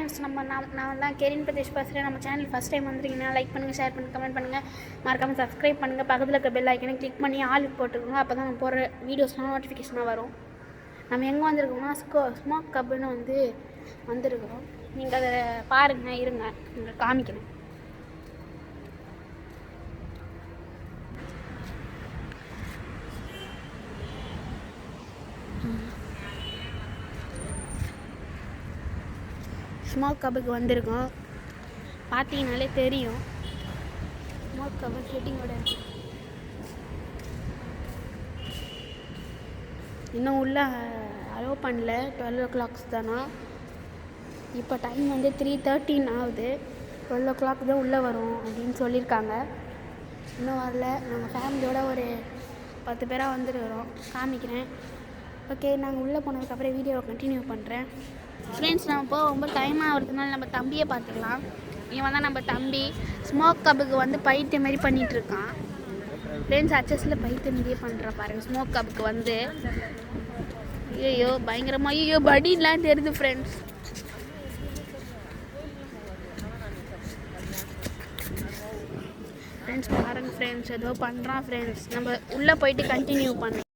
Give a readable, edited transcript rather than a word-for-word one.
Friends, நான் தான் Kerin Pradesh பேசுகிறேன். நம்ம சேனல் ஃபஸ்ட் டைம் வந்துருக்கீங்கன்னா லைக் பண்ணுங்கள், ஷேர் பண்ணுங்கள், கமெண்ட் பண்ணுங்கள், மறக்காமல் சப்ஸ்கிரைப் பண்ணுங்கள். பக்கத்தில் இருக்க பெல் ஐக்கனை கிளிக் பண்ணி ஆளுக்கு போட்டுக்கோங்க. அப்போ தான் நம்ம போடுற வீடியோஸ்லாம் நோட்டிஃபிகேஷனாக வரும். நம்ம எங்கே வந்திருக்கோம்னா ஸ்மோக் கப்புன்னு வந்துருக்கிறோம். நீங்கள் அதை பாருங்கள், இருங்க உங்களுக்கு காமிக்கிறேன். ஸ்மோக் கப்புக்கு வந்திருக்கோம். பார்த்தீங்கனாலே தெரியும். ஸ்மோக் கப்பு செட்டிங்கோட இன்னும் உள்ள அலோவ் பண்ணல. 12 o'clock தானா. இப்போ டைம் 3:13 ஆகுது. 12 o'clock தான் உள்ளே வரும் அப்படின்னு சொல்லியிருக்காங்க. இன்னும் வரல. நாங்கள் ஃபேமிலியோட ஒரு 10 பேராக வந்துருக்கிறோம். காமிக்கிறேன். ஓகே, நாங்கள் உள்ளே போனதுக்கப்புறம் வீடியோவை கண்டினியூ பண்ணுறேன். ஃப்ரெண்ட்ஸ், நம்ம இப்போ ரொம்ப டைம் ஆகிறதுனால நம்ம தம்பியை பார்த்துக்கலாம். இவன் தான் நம்ம தம்பி. ஸ்மோக் கப்புக்கு பைத்தியம் மாரி பண்ணிகிட்ருக்கான். ஃப்ரெண்ட்ஸ், அச்சஸில் பைத்தியம் மாரியே பண்ணுறான் பாருங்கள். ஸ்மோக் கப்புக்கு ஐயோ பயங்கரமாக ஐயோ படிலாம் தெரியுது ஃப்ரெண்ட்ஸ். பாருங்கள் ஃப்ரெண்ட்ஸ், ஏதோ பண்ணுறான் ஃப்ரெண்ட்ஸ். நம்ம உள்ளே போயிட்டு கண்டினியூ பண்ணலாம்.